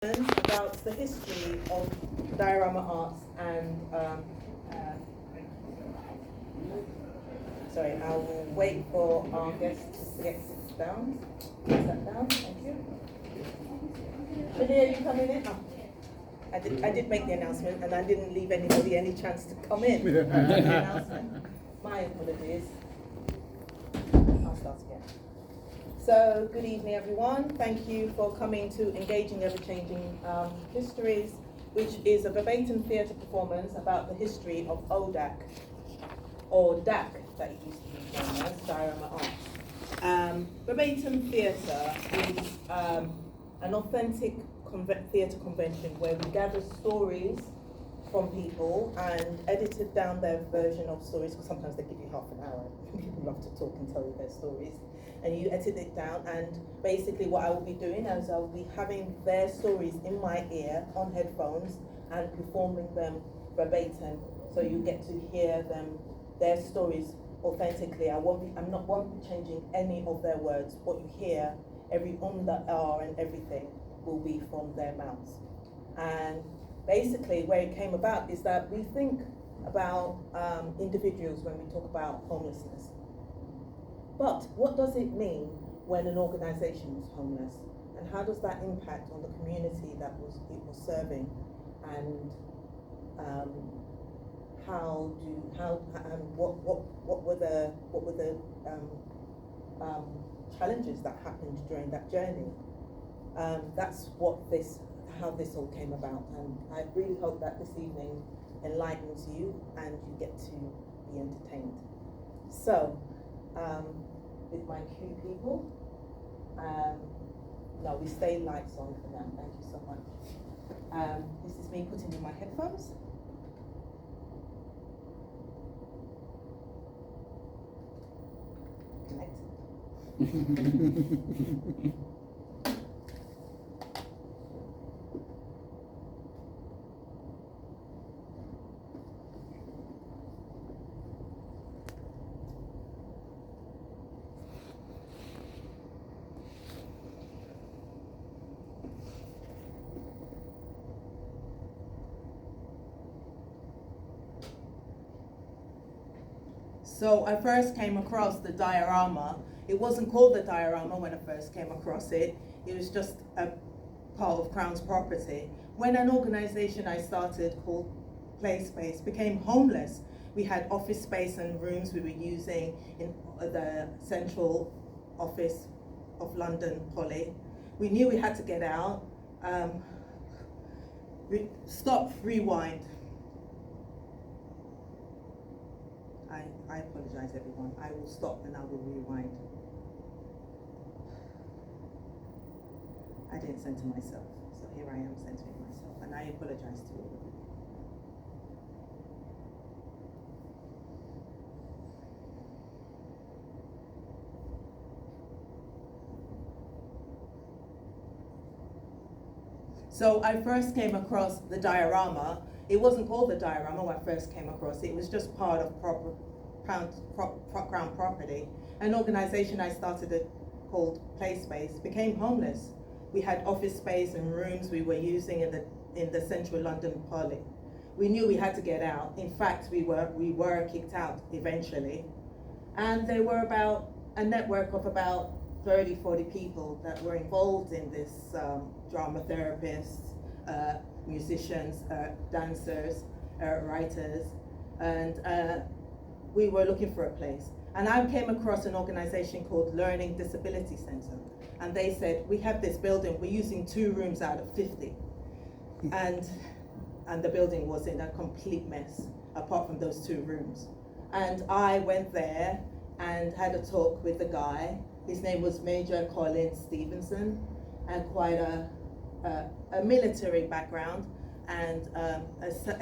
about the history of diorama arts and sorry, I will wait for our guests to get down. Sit down, thank you. Lydia, are you coming in? Oh. I did make the announcement and I didn't leave anybody any chance to come in. The announcement. My apologies. I'll start again. So, good evening everyone. Thank you for coming to Engaging Ever-Changing Histories, which is a verbatim theatre performance about the history of ODAC, or DAC, that it used to be known as, diorama arts. Verbatim theatre is an authentic theatre convention where we gather stories from people and edited down their version of stories, because sometimes they give you half an hour. People love to talk and tell you their stories. And you edit it down, and basically what I will be doing is I will be having their stories in my ear on headphones and performing them verbatim, so you get to hear them, their stories authentically. I'm not changing any of their words. What you hear, every the R and everything will be from their mouths. And basically where it came about is that we think about individuals when we talk about homelessness. But what does it mean when an organisation is homeless, and how does that impact on the community that it was serving, and what were the challenges that happened during that journey? That's how this all came about, and I really hope that this evening enlightens you and you get to be entertained. So. With my cue people. No, we stay lights on for now. Thank you so much. This is me putting in my headphones. Connected. So I first came across the diorama. It wasn't called the diorama when I first came across it. It was just a part of Crown's property. When an organisation I started called Play Space became homeless, we had office space and rooms we were using in the central office of London Poly. We knew we had to get out. Stop, rewind. I apologize, everyone. I will stop and I will rewind. I didn't center myself, so here I am centering myself, and I apologize to all of you. So I first came across the diorama. It wasn't called the diorama when I first came across it. It was just part of Crown property. An organisation I started called Play Space became homeless. We had office space and rooms we were using in the central London Poly. We knew we had to get out. In fact, we were kicked out eventually. And there were about a network of about 30, 40 people that were involved in this, drama therapists, musicians, dancers, writers, and we were looking for a place. And I came across an organization called Learning Disability Center, and they said, we have this building, we're using 2 rooms out of 50. And the building was in a complete mess, apart from those 2 rooms. And I went there and had a talk with the guy. His name was Major Colin Stevenson, and quite a military background and a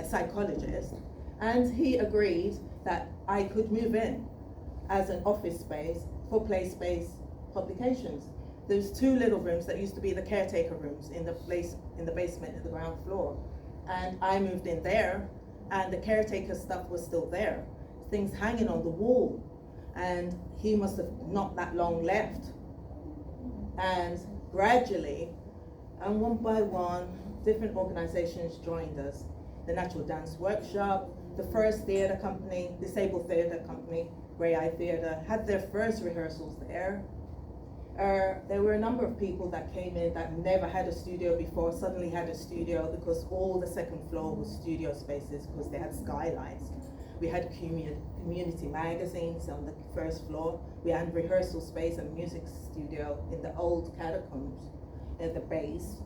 psychologist. And he agreed that I could move in as an office space for Play Space Publications. There's 2 little rooms that used to be the caretaker rooms in the basement in the ground floor. And I moved in there, and the caretaker stuff was still there. Things hanging on the wall. And he must have not that long left. And gradually, And one by one, different organizations joined us. The Natural Dance Workshop, the first theater company, Disabled Theater Company, Grey Eye Theater, had their first rehearsals there. There were a number of people that came in that never had a studio before, suddenly had a studio because all the second floor was studio spaces because they had skylights. We had community magazines on the first floor. We had rehearsal space and music studio in the old catacombs at the base,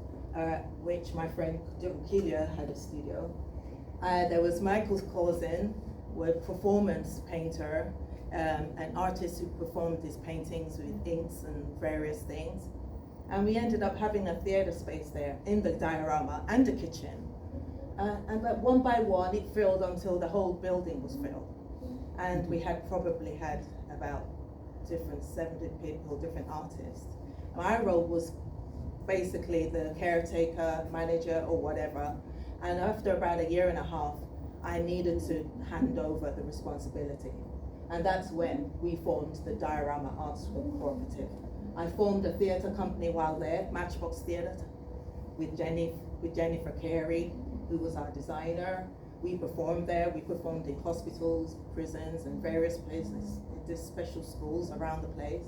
which my friend Kelia had a studio. There was Michael Cousin, a performance painter, an artist who performed his paintings with inks and various things. And we ended up having a theater space there in the diorama and a kitchen. And but one by one, it filled until the whole building was filled. And we had probably had about 70 people, different artists. My role was basically the caretaker, manager, or whatever. And after about a year and a half, I needed to hand over the responsibility. And that's when we formed the Diorama Arts Cooperative. I formed a theatre company while there, Matchbox Theatre, with Jennifer Carey, who was our designer. We performed there. We performed in hospitals, prisons, and various places, in special schools around the place.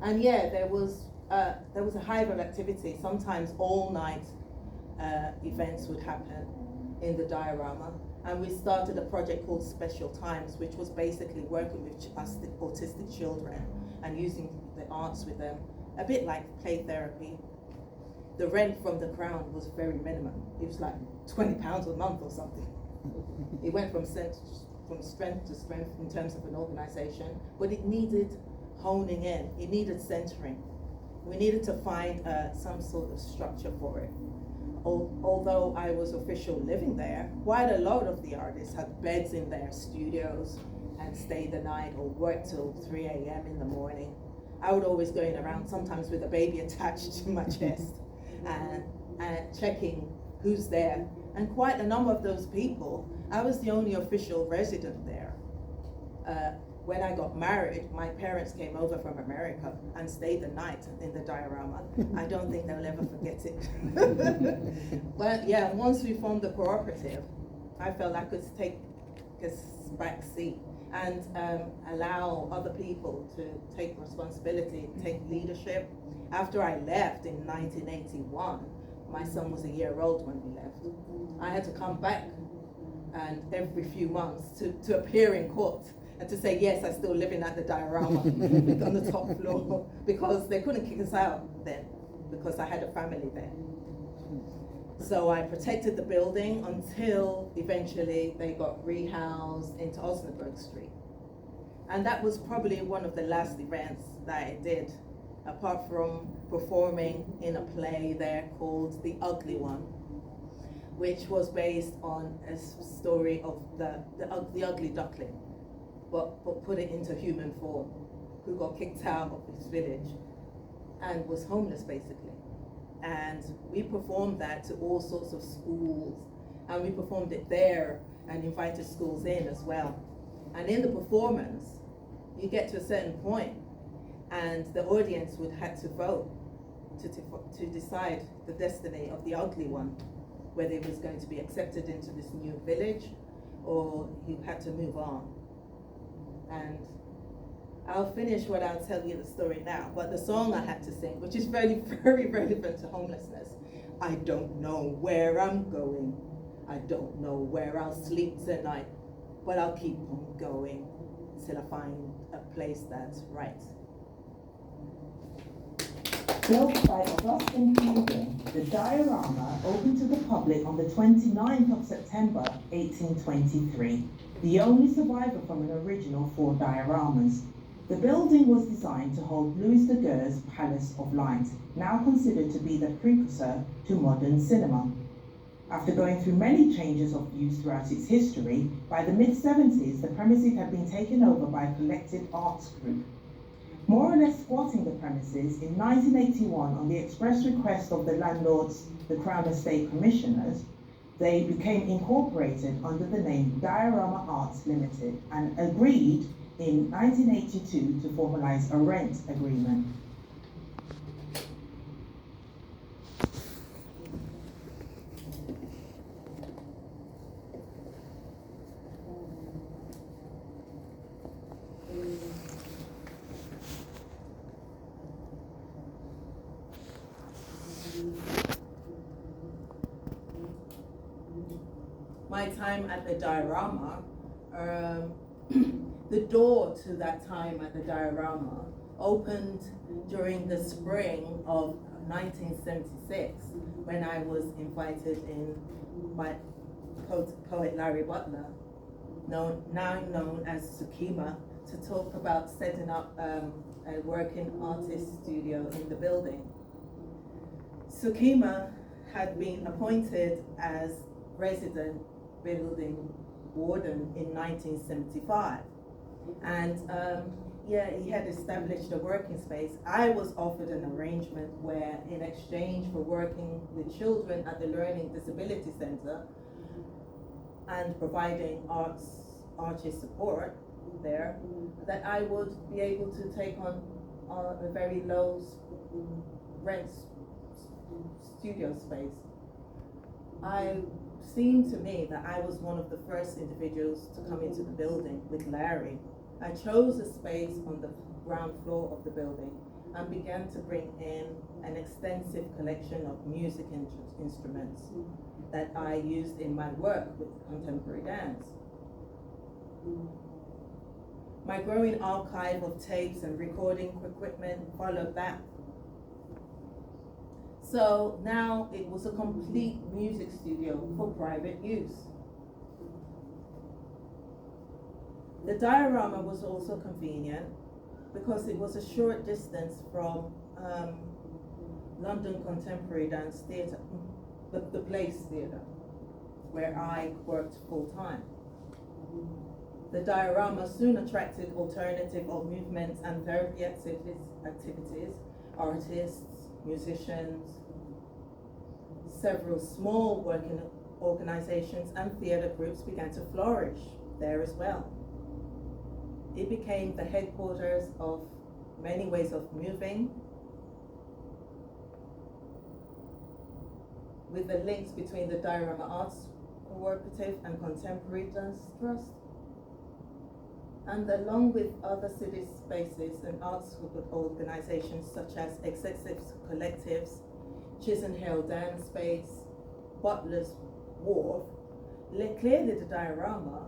And yeah, there was a hive of activity. Sometimes all night events would happen in the diorama. And we started a project called Special Times, which was basically working with autistic children and using the arts with them, a bit like play therapy. The rent from the Crown was very minimum. It was like £20 a month or something. It went from strength to strength in terms of an organization, but it needed honing in. It needed centering. We needed to find some sort of structure for it. Although I was official living there, quite a lot of the artists had beds in their studios and stayed the night or worked till 3 a.m. in the morning. I would always going around, sometimes with a baby attached to my chest, and checking who's there. And quite a number of those people, I was the only official resident there. When I got married, my parents came over from America and stayed the night in the diorama. I don't think they'll ever forget it. But yeah, once we formed the cooperative, I felt I could take a back seat and allow other people to take responsibility, take leadership. After I left in 1981, my son was a year old when we left. I had to come back and every few months to appear in court and to say, yes, I'm still living at the diorama on the top floor, because they couldn't kick us out then, because I had a family there. So I protected the building until eventually they got rehoused into Osnabrück Street. And that was probably one of the last events that I did, apart from performing in a play there called The Ugly One, which was based on a story of the ugly duckling, but put it into human form, who got kicked out of his village and was homeless basically. And we performed that to all sorts of schools, and we performed it there and invited schools in as well. And in the performance, you get to a certain point and the audience would have to vote to decide the destiny of the ugly one, whether he was going to be accepted into this new village or he had to move on. And I'll finish what I'll tell you the story now, but the song I had to sing, which is very, very relevant to homelessness. I don't know where I'm going. I don't know where I'll sleep tonight, but I'll keep on going till I find a place that's right. Built by Augustine Pilgrim, the diorama opened to the public on the 29th of September 1823, the only survivor from an original 4 dioramas. The building was designed to hold Louis Daguerre's Palace of Light, now considered to be the precursor to modern cinema. After going through many changes of use throughout its history, by the mid-70s the premises had been taken over by a collective arts group. More or less squatting the premises, in 1981, on the express request of the landlords, the Crown Estate Commissioners, they became incorporated under the name Diorama Arts Limited and agreed in 1982 to formalize a rent agreement. my time at the diorama, the door to that time at the diorama opened during the spring of 1976 when I was invited in by poet Larry Butler, now known as Sukima, to talk about setting up a working artist studio in the building. Sukima had been appointed as resident building warden in 1975, and he had established a working space. I was offered an arrangement where, in exchange for working with children at the Learning Disability Center and providing artist support there, that I would be able to take on a very low rent studio space. It seemed to me that I was one of the first individuals to come into the building with Larry. I chose a space on the ground floor of the building and began to bring in an extensive collection of music instruments that I used in my work with contemporary dance. My growing archive of tapes and recording equipment followed that. So now it was a complete music studio for private use. The diorama was also convenient because it was a short distance from London Contemporary Dance Theatre, the Place Theatre, where I worked full-time. The diorama soon attracted alternative of movements and therapy activities, artists, musicians. Several small working organizations and theatre groups began to flourish there as well. It became the headquarters of many ways of moving, with the links between the Diorama Arts Cooperative and Contemporary Dance Trust, and along with other city spaces and arts organizations such as Excessive Collectives, Chisenhale Dance Space, Butler's Wharf, clearly the diorama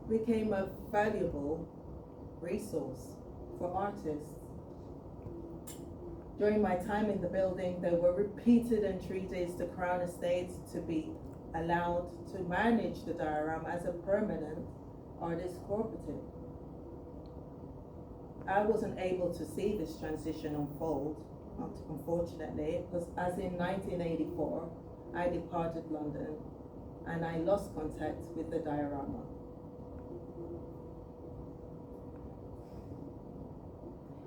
became a valuable resource for artists. During my time in the building, there were repeated entreaties to Crown Estates to be allowed to manage the diorama as a permanent artist cooperative. I wasn't able to see this transition unfold, unfortunately, because as in 1984, I departed London and I lost contact with the diorama.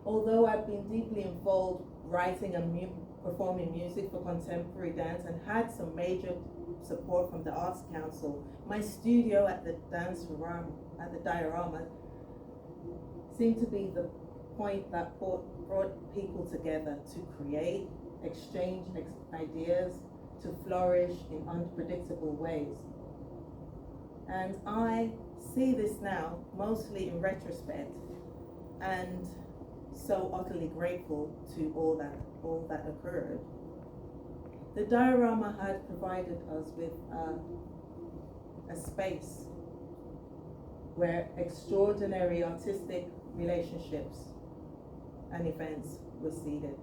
Although I've been deeply involved writing and performing music for contemporary dance and had some major support from the Arts Council, my studio at the diorama seemed to be the point that brought people together to create, exchange ideas, to flourish in unpredictable ways. And I see this now, mostly in retrospect, and so utterly grateful to all that occurred. The diorama had provided us with a space where extraordinary artistic relationships and events were seeded.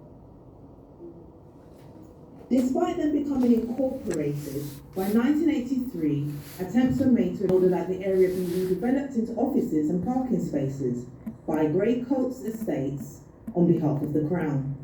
Despite them becoming incorporated, by 1983, attempts were made to order that the area be redeveloped into offices and parking spaces by Greycoats Estates on behalf of the Crown.